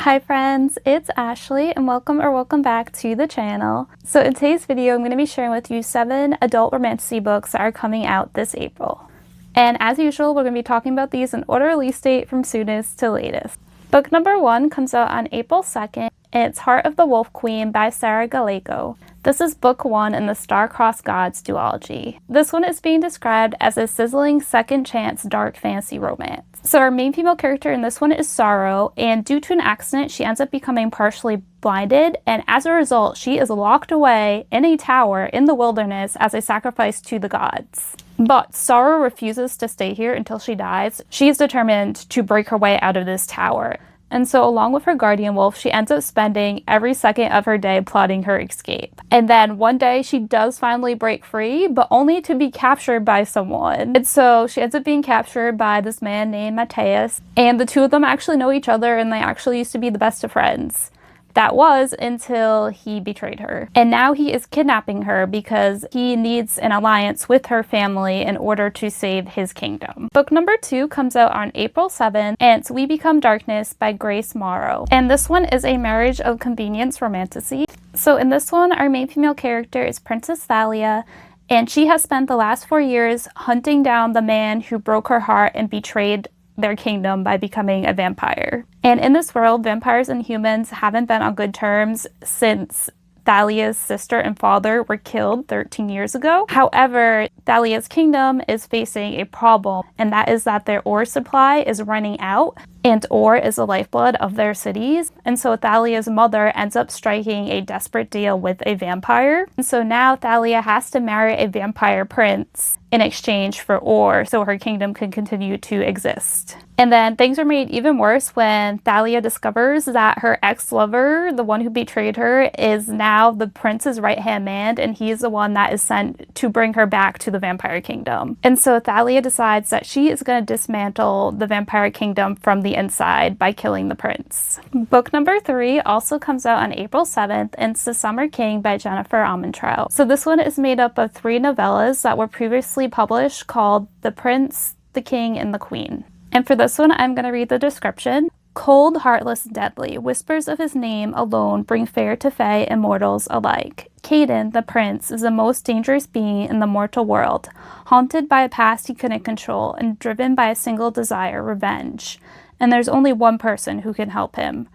Hi friends, it's Ashley and welcome back to the channel. So in today's video, I'm going to be sharing with you 7 adult romantasy books that are coming out this April. And as usual, we're going to be talking about these in order release date from soonest to latest. Book number 1 comes out on April 2nd, and it's Heart of the Wolf Queen by Gallego. This is book 1 in the Star-Crossed Gods duology. This one is being described as a sizzling second chance dark fantasy romance. So our main female character in this one is Marrow, and due to an accident, she ends up becoming partially blinded, and as a result, she is locked away in a tower in the wilderness as a sacrifice to the gods. But Marrow refuses to stay here until she dies. She is determined to break her way out of this tower. And so along with her guardian wolf, she ends up spending every second of her day plotting her escape. And then one day she does finally break free, but only to be captured by someone. And so she ends up being captured by this man named Matthias. And the two of them actually know each other, and they actually used to be the best of friends. That was until he betrayed her. And now he is kidnapping her because he needs an alliance with her family in order to save his kingdom. Book number 2 comes out on April 7th, and it's We Become Darkness by Grace Marrow. And this one is a marriage of convenience romantasy. So in this one, our main female character is Princess Thalia, and she has spent the last 4 years hunting down the man who broke her heart and betrayed their kingdom by becoming a vampire. And in this world, vampires and humans haven't been on good terms since Thalia's sister and father were killed 13 years ago. However, Thalia's kingdom is facing a problem, and that is that their ore supply is running out, and ore is the lifeblood of their cities. And so Thalia's mother ends up striking a desperate deal with a vampire. And so now Thalia has to marry a vampire prince in exchange for ore so her kingdom can continue to exist. And then things are made even worse when Thalia discovers that her ex-lover, the one who betrayed her, is now the prince's right-hand man, and he's the one that is sent to bring her back to the vampire kingdom. And so Thalia decides that she is going to dismantle the vampire kingdom from the inside by killing the prince. Book number 3 also comes out on April 7th, and it's The Summer King by Jennifer Armentrout. So this one is made up of 3 novellas that were previously published called The Prince, the King, and the Queen. And for this one, I'm going to read the description. Cold, heartless, deadly, whispers of his name alone bring fair to fae and mortals alike. Caden, the prince, is the most dangerous being in the mortal world, haunted by a past he couldn't control and driven by a single desire, revenge. And there's only one person who can help him.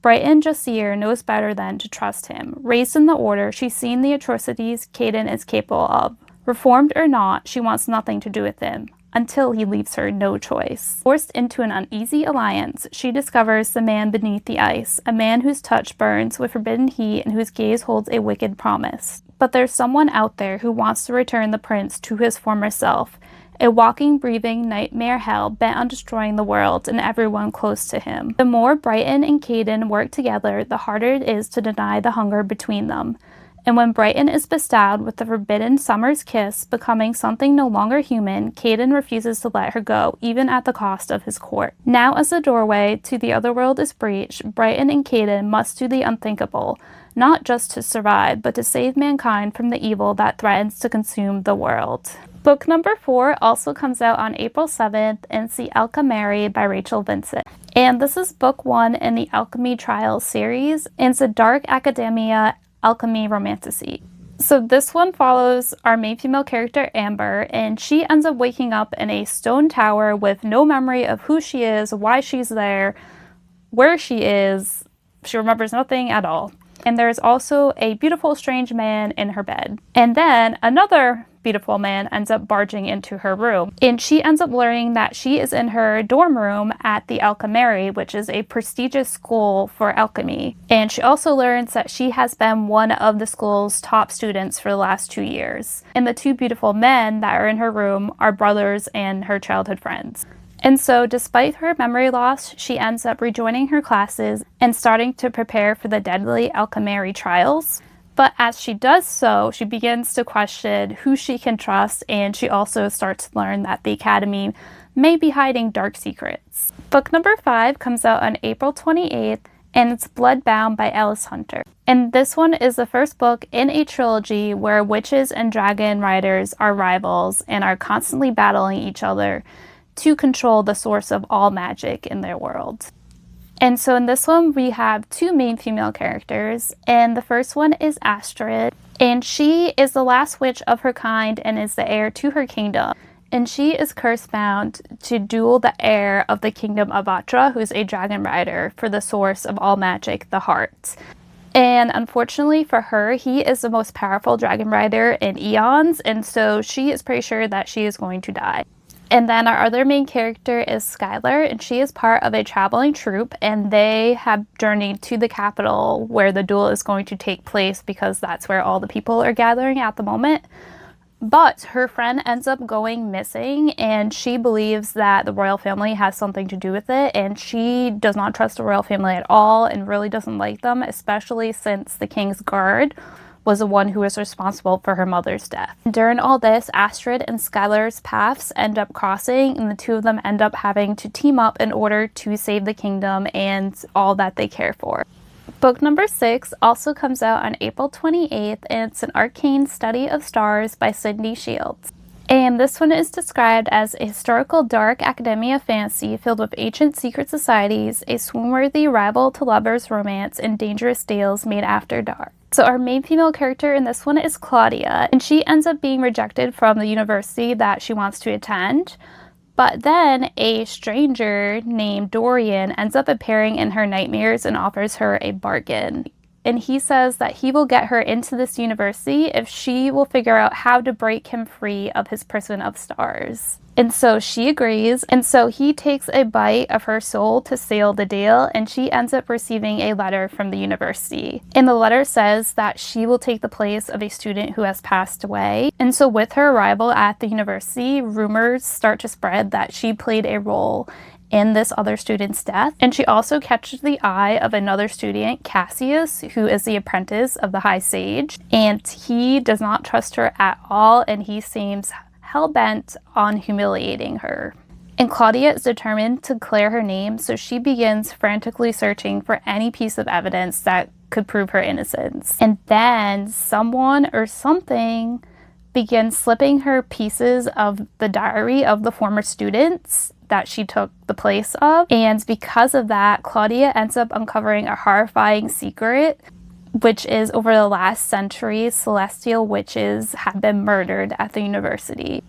Brighton Jasir knows better than to trust him. Raised in the order, she's seen the atrocities Caden is capable of. Reformed or not, she wants nothing to do with him, until he leaves her no choice. Forced into an uneasy alliance, she discovers the man beneath the ice, a man whose touch burns with forbidden heat and whose gaze holds a wicked promise. But there's someone out there who wants to return the prince to his former self, a walking, breathing nightmare hell bent on destroying the world and everyone close to him. The more Brighton and Caden work together, the harder it is to deny the hunger between them. And when Brighton is bestowed with the forbidden summer's kiss, becoming something no longer human, Caden refuses to let her go, even at the cost of his court. Now as the doorway to the other world is breached, Brighton and Caden must do the unthinkable, not just to survive, but to save mankind from the evil that threatens to consume the world. Book number 4 also comes out on April 7th, and it's The Alchemary by Rachel Vincent. And this is book 1 in the Alchemy Trials series, and it's a dark academia alchemy romantasy. So this one follows our main female character Amber, and she ends up waking up in a stone tower with no memory of who she is, why she's there, where she is. She remembers nothing at all. And there's also a beautiful strange man in her bed. And then another beautiful man ends up barging into her room. And she ends up learning that she is in her dorm room at the Alchemary, which is a prestigious school for alchemy. And she also learns that she has been one of the school's top students for the last 2 years. And the 2 beautiful men that are in her room are brothers and her childhood friends. And so despite her memory loss, she ends up rejoining her classes and starting to prepare for the deadly Alchemary trials. But as she does so, she begins to question who she can trust, and she also starts to learn that the Academy may be hiding dark secrets. Book number 5 comes out on April 28th, and it's Bloodbound by Ellis Hunter. And this one is the first book in a trilogy where witches and dragon riders are rivals and are constantly battling each other to control the source of all magic in their world. And so in this one, we have two main female characters, and the first one is Astrid, and she is the last witch of her kind and is the heir to her kingdom. And she is curse-bound to duel the heir of the kingdom of Atra, who is a dragon rider, for the source of all magic, the heart. And unfortunately for her, he is the most powerful dragon rider in eons, and so she is pretty sure that she is going to die. And then our other main character is Skylar, and she is part of a traveling troupe, and they have journeyed to the capital where the duel is going to take place because that's where all the people are gathering at the moment. But her friend ends up going missing, and she believes that the royal family has something to do with it, and she does not trust the royal family at all and really doesn't like them, especially since the king's guard was the one who was responsible for her mother's death. During all this, Astrid and Skylar's paths end up crossing, and the two of them end up having to team up in order to save the kingdom and all that they care for. Book number 6 also comes out on April 28th, and it's an Arcane Study of Stars by Sydney Shields. And this one is described as a historical dark academia fantasy filled with ancient secret societies, a swoon-worthy rival to lovers' romance, and dangerous tales made after dark. So our main female character in this one is Claudia, and she ends up being rejected from the university that she wants to attend. But then a stranger named Dorian ends up appearing in her nightmares and offers her a bargain. And he says that he will get her into this university if she will figure out how to break him free of his prison of stars. And so she agrees, and so he takes a bite of her soul to seal the deal, and she ends up receiving a letter from the university. And the letter says that she will take the place of a student who has passed away. And so with her arrival at the university, rumors start to spread that she played a role in this other student's death. And she also catches the eye of another student, Cassius, who is the apprentice of the High Sage. And he does not trust her at all, and he seems hell-bent on humiliating her. And Claudia is determined to clear her name, so she begins frantically searching for any piece of evidence that could prove her innocence. And then someone or something begins slipping her pieces of the diary of the former students that she took the place of. And because of that, Claudia ends up uncovering a horrifying secret, which is over the last century, celestial witches have been murdered at the university.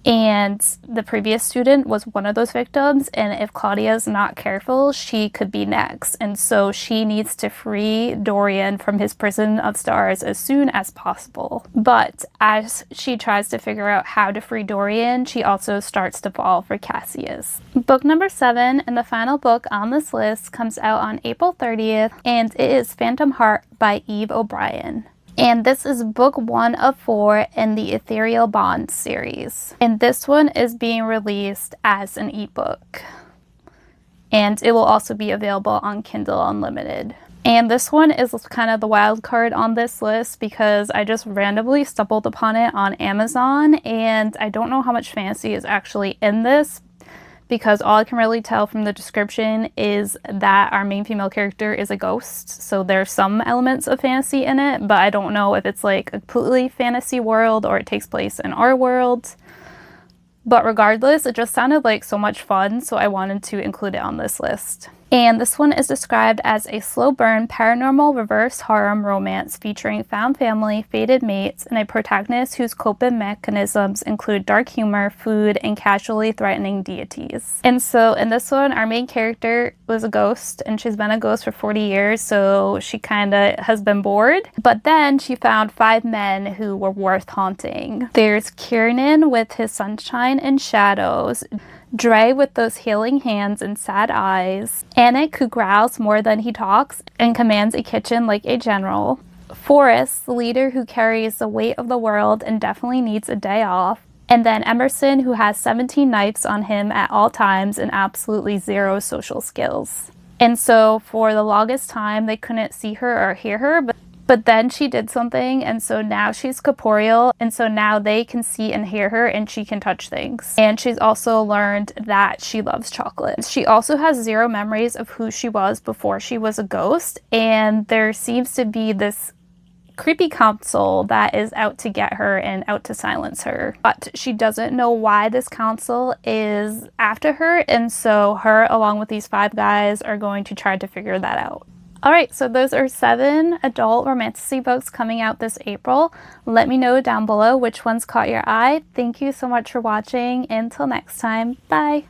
And the previous student was one of those victims, and if Claudia's not careful, she could be next. And so she needs to free Dorian from his prison of stars as soon as possible. But as she tries to figure out how to free Dorian, she also starts to fall for Cassius. Book number 7, and the final book on this list, comes out on April 30th, and it is Phantom Heart by Eve O'Brien. And this is book 1 of 4 in the Ethereal Bonds series. And this one is being released as an ebook. And it will also be available on Kindle Unlimited. And this one is kind of the wild card on this list because I just randomly stumbled upon it on Amazon, and I don't know how much fantasy is actually in this, because all I can really tell from the description is that our main female character is a ghost. So there's some elements of fantasy in it, but I don't know if it's like a completely fantasy world or it takes place in our world. But regardless, it just sounded like so much fun, so I wanted to include it on this list. And this one is described as a slow burn paranormal reverse harem romance featuring found family, fated mates, and a protagonist whose coping mechanisms include dark humor, food, and casually threatening deities. And so in this one, our main character was a ghost, and she's been a ghost for 40 years, so she kind of has been bored. But then she found 5 men who were worth haunting. There's Kiernan with his sunshine and shadows, Dre with those healing hands and sad eyes, Anik who growls more than he talks and commands a kitchen like a general, Forrest, the leader who carries the weight of the world and definitely needs a day off, and then Emerson, who has 17 knives on him at all times and absolutely 0 social skills. And so for the longest time they couldn't see her or hear her, but then she did something, and so now she's corporeal, and so now they can see and hear her, and she can touch things. And she's also learned that she loves chocolate. She also has 0 memories of who she was before she was a ghost, and there seems to be this creepy council that is out to get her and out to silence her. But she doesn't know why this council is after her, and so her, along with these 5 guys, are going to try to figure that out. Alright, so those are 7 adult romantasy books coming out this April. Let me know down below which ones caught your eye. Thank you so much for watching. Until next time, bye!